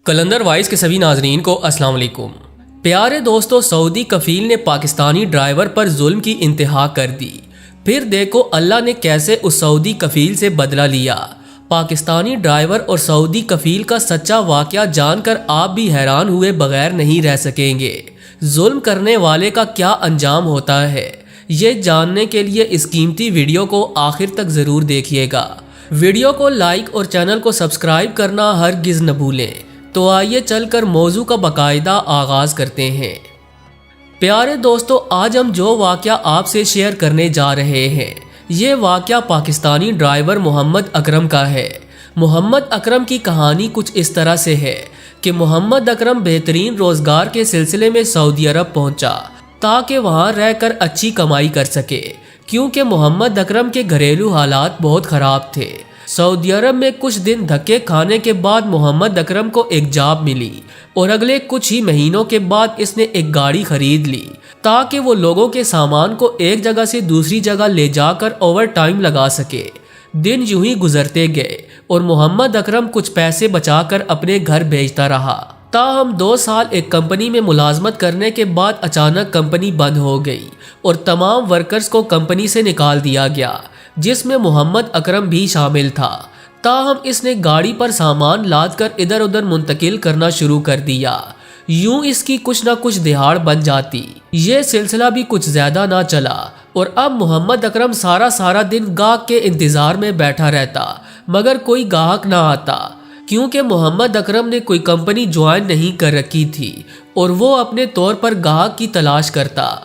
کلندر voice کے سبھی ناظرین کو السلام علیکم۔ پیارے دوستو، سعودی کفیل نے پاکستانی ڈرائیور پر ظلم کی انتہا کر دی۔ پھر دیکھو اللہ نے کیسے اس سعودی کفیل سے بدلہ لیا۔ پاکستانی ڈرائیور اور سعودی کفیل کا سچا واقعہ جان کر آپ بھی حیران ہوئے بغیر نہیں رہ سکیں گے۔ ظلم کرنے والے کا کیا انجام ہوتا ہے، یہ جاننے کے لیے اس قیمتی ویڈیو کو آخر تک ضرور دیکھیے گا۔ ویڈیو کو لائک اور چینل کو سبسکرائب کرنا ہرگز نہ بھولیں۔ تو آئیے چل کر موضوع کا باقاعدہ آغاز کرتے ہیں۔ پیارے دوستو، آج ہم جو واقعہ آپ سے شیئر کرنے جا رہے ہیں، یہ واقعہ پاکستانی ڈرائیور محمد اکرم کا ہے۔ محمد اکرم کی کہانی کچھ اس طرح سے ہے کہ محمد اکرم بہترین روزگار کے سلسلے میں سعودی عرب پہنچا تاکہ وہاں رہ کر اچھی کمائی کر سکے، کیونکہ محمد اکرم کے گھریلو حالات بہت خراب تھے۔ سعودی عرب میں کچھ دن دھکے کھانے کے بعد محمد اکرم کو ایک جاب ملی اور اگلے کچھ ہی مہینوں کے بعد اس نے ایک گاڑی خرید لی تاکہ وہ لوگوں کے سامان کو ایک جگہ سے دوسری جگہ لے جا کر اوور ٹائم لگا سکے۔ دن یوں ہی گزرتے گئے اور محمد اکرم کچھ پیسے بچا کر اپنے گھر بھیجتا رہا۔ تاہم 2 سال ایک کمپنی میں ملازمت کرنے کے بعد اچانک کمپنی بند ہو گئی اور تمام ورکرز کو کمپنی سے نکال دیا گیا، جس میں محمد اکرم بھی شامل تھا۔ تاہم اس نے گاڑی پر سامان لاد کر ادھر ادھر منتقل کرنا شروع کر دیا۔ یوں اس کی کچھ نہ کچھ دہاڑ بن جاتی۔ یہ سلسلہ بھی کچھ زیادہ نہ چلا اور اب محمد اکرم سارا دن گاہک کے انتظار میں بیٹھا رہتا، مگر کوئی گاہک نہ آتا، کیونکہ محمد اکرم نے کوئی کمپنی جوائن نہیں کر رکھی تھی اور وہ اپنے طور پر گاہک کی تلاش کرتا۔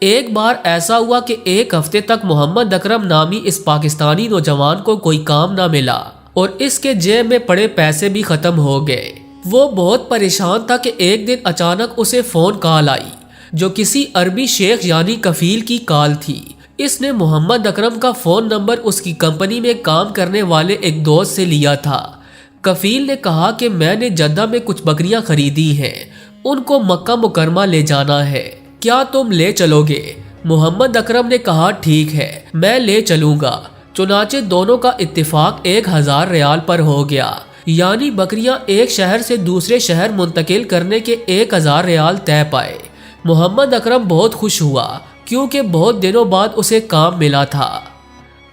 ایک بار ایسا ہوا کہ ایک ہفتے تک محمد اکرم نامی اس پاکستانی نوجوان کو کوئی کام نہ ملا اور اس کے جیب میں پڑے پیسے بھی ختم ہو گئے۔ وہ بہت پریشان تھا کہ ایک دن اچانک اسے فون کال آئی، جو کسی عربی شیخ یعنی کفیل کی کال تھی۔ اس نے محمد اکرم کا فون نمبر اس کی کمپنی میں کام کرنے والے ایک دوست سے لیا تھا۔ کفیل نے کہا کہ میں نے جدہ میں کچھ بکریاں خریدی ہیں، ان کو مکہ مکرمہ لے جانا ہے، کیا تم لے چلو گے؟ محمد اکرم نے کہا ٹھیک ہے، میں لے چلوں گا۔ چنانچہ دونوں کا اتفاق 1000 ریال پر ہو گیا، یعنی بکریاں ایک شہر سے دوسرے شہر منتقل کرنے کے 1000 ریال طے پائے۔ محمد اکرم بہت خوش ہوا کیونکہ بہت دنوں بعد اسے کام ملا تھا۔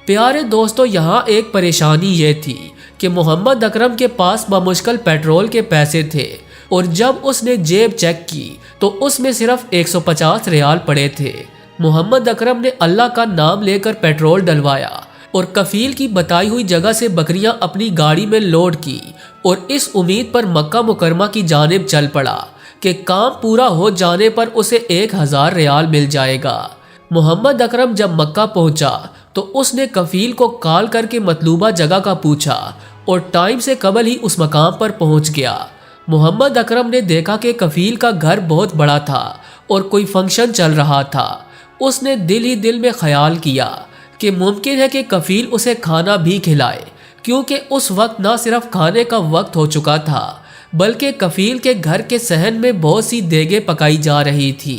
پیارے دوستو، یہاں ایک پریشانی یہ تھی کہ محمد اکرم کے پاس بمشکل پیٹرول کے پیسے تھے اور جب اس نے جیب چیک کی تو اس میں صرف 150 ریال پڑے تھے۔ محمد اکرم نے اللہ کا نام لے کر پیٹرول ڈلوایا اور کفیل کی بتائی ہوئی جگہ سے بکریاں اپنی گاڑی میں لوڈ کی اور اس امید پر مکہ مکرمہ کی جانب چل پڑا کہ کام پورا ہو جانے پر اسے 1000 ریال مل جائے گا۔ محمد اکرم جب مکہ پہنچا تو اس نے کفیل کو کال کر کے مطلوبہ جگہ کا پوچھا اور ٹائم سے قبل ہی اس مقام پر پہنچ گیا۔ محمد اکرم نے دیکھا کہ کفیل کا گھر بہت بڑا تھا اور کوئی فنکشن چل رہا تھا۔ اس نے دل ہی دل میں خیال کیا کہ ممکن ہے کہ کفیل اسے کھانا بھی کھلائے، کیونکہ اس وقت نہ صرف کھانے کا وقت ہو چکا تھا بلکہ کفیل کے گھر کے صحن میں بہت سی دیگیں پکائی جا رہی تھی۔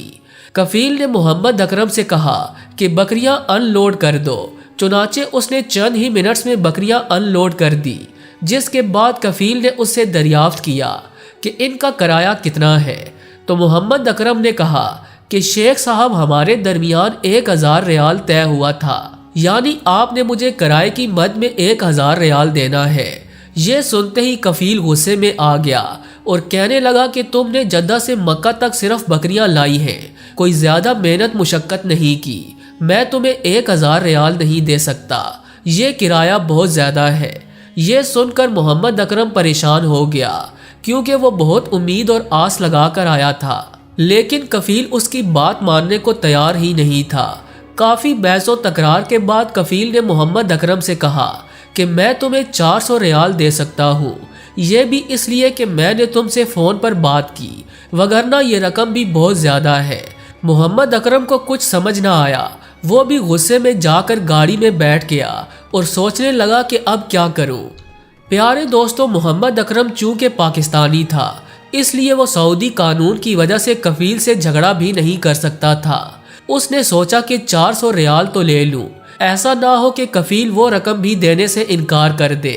کفیل نے محمد اکرم سے کہا کہ بکریاں ان لوڈ کر دو۔ چنانچہ اس نے چند ہی منٹس میں بکریاں ان لوڈ کر دی، جس کے بعد کفیل نے اس سے دریافت کیا کہ ان کا کرایہ کتنا ہے۔ تو محمد اکرم نے کہا کہ شیخ صاحب، ہمارے درمیان 1000 ریال طے ہوا تھا، یعنی آپ نے مجھے کرائے کی مد میں 1000 ریال دینا ہے۔ یہ سنتے ہی کفیل غصے میں آ گیا اور کہنے لگا کہ تم نے جدہ سے مکہ تک صرف بکریاں لائی ہیں، کوئی زیادہ محنت مشقت نہیں کی، میں تمہیں 1000 ریال نہیں دے سکتا، یہ کرایہ بہت زیادہ ہے۔ یہ سن کر محمد اکرم پریشان ہو گیا کیونکہ وہ بہت امید اور آس لگا کر آیا تھا، لیکن کفیل اس کی بات ماننے کو تیار ہی نہیں تھا۔ کافی بحث و تکرار کے بعد کفیل نے محمد اکرم سے کہا کہ میں تمہیں 400 ریال دے سکتا ہوں، یہ بھی اس لیے کہ میں نے تم سے فون پر بات کی، وگرنہ یہ رقم بھی بہت زیادہ ہے۔ محمد اکرم کو کچھ سمجھ نہ آیا، وہ بھی غصے میں جا کر گاڑی میں بیٹھ گیا اور سوچنے لگا کہ اب کیا کروں۔ پیارے دوستو، محمد اکرم چونکہ پاکستانی تھا، اس لیے وہ سعودی قانون کی وجہ سے کفیل سے جھگڑا بھی نہیں کر سکتا تھا۔ اس نے سوچا کہ 400 ریال تو لے لوں، ایسا نہ ہو کہ کفیل وہ رقم بھی دینے سے انکار کر دے۔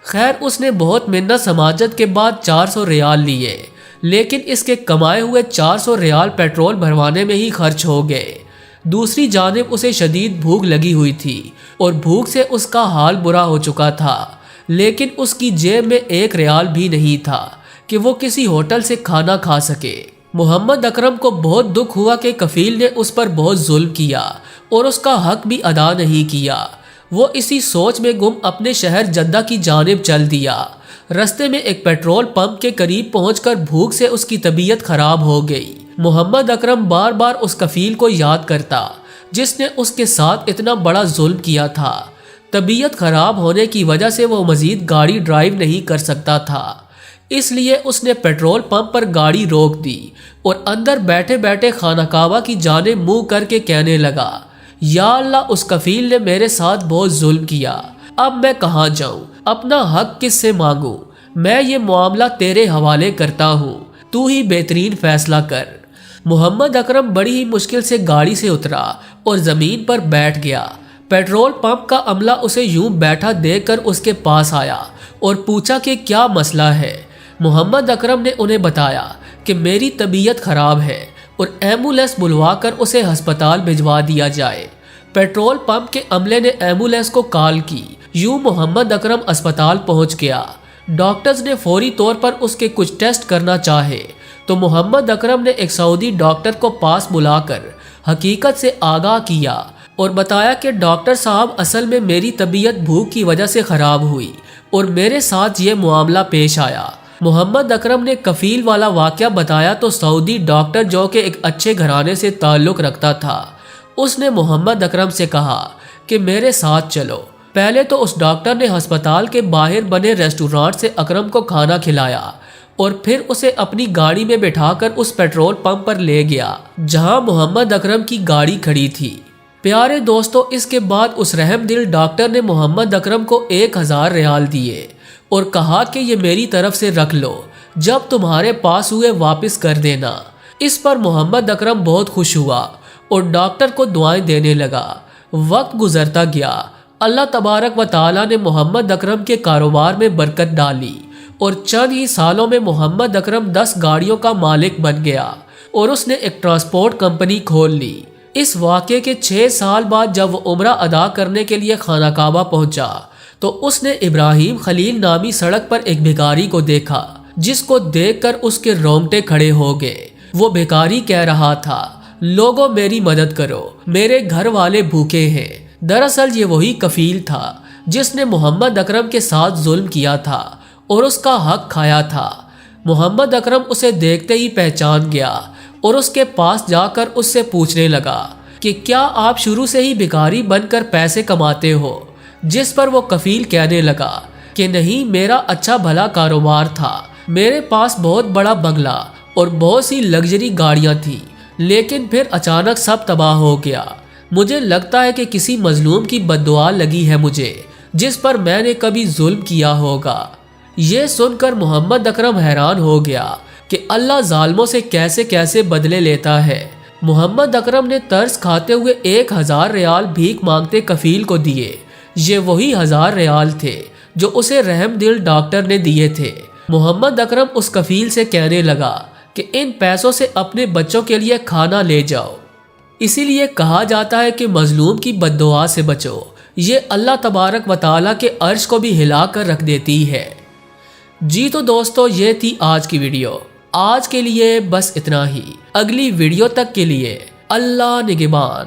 خیر اس نے بہت منت سماجت کے بعد 400 ریال لیے، لیکن اس کے کمائے ہوئے 400 ریال پیٹرول بھروانے میں ہی خرچ ہو گئے۔ دوسری جانب اسے شدید بھوک لگی ہوئی تھی اور بھوک سے اس کا حال برا ہو چکا تھا، لیکن اس کی جیب میں 1 ریال بھی نہیں تھا کہ وہ کسی ہوٹل سے کھانا کھا سکے۔ محمد اکرم کو بہت دکھ ہوا کہ کفیل نے اس پر بہت ظلم کیا اور اس کا حق بھی ادا نہیں کیا۔ وہ اسی سوچ میں گم اپنے شہر جدہ کی جانب چل دیا۔ رستے میں ایک پیٹرول پمپ کے قریب پہنچ کر بھوک سے اس کی طبیعت خراب ہو گئی۔ محمد اکرم بار بار اس کفیل کو یاد کرتا جس نے اس کے ساتھ اتنا بڑا ظلم کیا تھا۔ طبیعت خراب ہونے کی وجہ سے وہ مزید گاڑی ڈرائیو نہیں کر سکتا تھا، اس لیے اس نے پیٹرول پمپ پر گاڑی روک دی اور اندر بیٹھے بیٹھے خانہ کعبہ کی جانب منہ کر کے کہنے لگا، یا اللہ اس کفیل نے میرے ساتھ بہت ظلم کیا، اب میں کہاں جاؤں، اپنا حق کس سے مانگوں، میں یہ معاملہ تیرے حوالے کرتا ہوں، تو ہی بہترین فیصلہ کر۔ محمد اکرم بڑی ہی مشکل سے گاڑی سے اترا اور زمین پر بیٹھ گیا۔ پیٹرول پمپ کا عملہ اسے یوں بیٹھا دیکھ کر اس کے پاس آیا اور پوچھا کہ کیا مسئلہ ہے۔ محمد اکرم نے انہیں بتایا کہ میری طبیعت خراب ہے اور ایمبولینس بلوا کر اسے ہسپتال بھجوا دیا جائے۔ پیٹرول پمپ کے عملے نے ایمبولینس کو کال کی، یوں محمد اکرم اسپتال پہنچ گیا۔ ڈاکٹرز نے فوری طور پر اس کے کچھ ٹیسٹ کرنا چاہے تو محمد اکرم نے ایک سعودی ڈاکٹر کو پاس بلا کر حقیقت سے آگاہ کیا اور بتایا کہ ڈاکٹر صاحب اصل میں میری طبیعت بھوک کی وجہ سے خراب ہوئی اور میرے ساتھ یہ معاملہ پیش آیا۔ محمد اکرم نے کفیل والا واقعہ بتایا تو سعودی ڈاکٹر جو کہ ایک اچھے گھرانے سے تعلق رکھتا تھا، اس نے محمد اکرم سے کہا کہ میرے ساتھ چلو۔ پہلے تو اس ڈاکٹر نے ہسپتال کے باہر بنے ریسٹورانٹ سے اکرم کو کھانا کھلایا اور پھر اسے اپنی گاڑی میں بٹھا کر اس پیٹرول پمپ پر لے گیا جہاں محمد اکرم کی گاڑی کھڑی تھی۔ پیارے دوستو، اس کے بعد اس رحم دل ڈاکٹر نے محمد اکرم کو 1000 ریال دیے اور کہا کہ یہ میری طرف سے رکھ لو، جب تمہارے پاس ہوئے واپس کر دینا۔ اس پر محمد اکرم بہت خوش ہوا اور ڈاکٹر کو دعائیں دینے لگا۔ وقت گزرتا گیا، اللہ تبارک و تعالیٰ نے محمد اکرم کے کاروبار میں برکت ڈالی اور چند ہی سالوں میں محمد اکرم 10 گاڑیوں کا مالک بن گیا اور اس نے ایک ٹرانسپورٹ کمپنی کھول لی۔ اس واقعے کے 6 سال بعد جب وہ عمرہ ادا کرنے کے لیے خانہ کعبہ پہنچا تو اس نے ابراہیم خلیل نامی سڑک پر ایک بھکاری کو دیکھا جس کو دیکھ کر اس کے رونگٹے کھڑے ہو گئے۔ وہ بھکاری کہہ رہا تھا، لوگوں میری مدد کرو، میرے گھر والے بھوکے ہیں۔ دراصل یہ وہی کفیل تھا جس نے محمد اکرم کے ساتھ ظلم کیا تھا اور اس کا حق کھایا تھا۔ محمد اکرم اسے دیکھتے ہی پہچان گیا اور اس کے پاس جا کر اس سے پوچھنے لگا کہ کیا آپ شروع سے ہی بھکاری بن کر پیسے کماتے ہو؟ جس پر وہ کفیل کہنے لگا کہ نہیں، میرا اچھا بھلا کاروبار تھا، میرے پاس بہت بڑا بنگلہ اور بہت سی لگژری گاڑیاں تھیں، لیکن پھر اچانک سب تباہ ہو گیا۔ مجھے لگتا ہے کہ کسی مظلوم کی بددعا لگی ہے مجھے، جس پر میں نے کبھی ظلم کیا ہوگا۔ یہ سن کر محمد اکرم حیران ہو گیا کہ اللہ ظالموں سے کیسے کیسے بدلے لیتا ہے۔ محمد اکرم نے ترس کھاتے ہوئے 1000 ریال بھیک مانگتے کفیل کو دیے۔ یہ وہی 1000 ریال تھے جو اسے رحم دل ڈاکٹر نے دیے تھے۔ محمد اکرم اس کفیل سے کہنے لگا کہ ان پیسوں سے اپنے بچوں کے لیے کھانا لے جاؤ۔ اسی لیے کہا جاتا ہے کہ مظلوم کی بددعا سے بچو، یہ اللہ تبارک و تعالیٰ کے عرش کو بھی ہلا کر رکھ دیتی ہے۔ جی تو دوستو، یہ تھی آج کی ویڈیو۔ آج کے لیے بس اتنا ہی، اگلی ویڈیو تک کے لیے اللہ نگہبان۔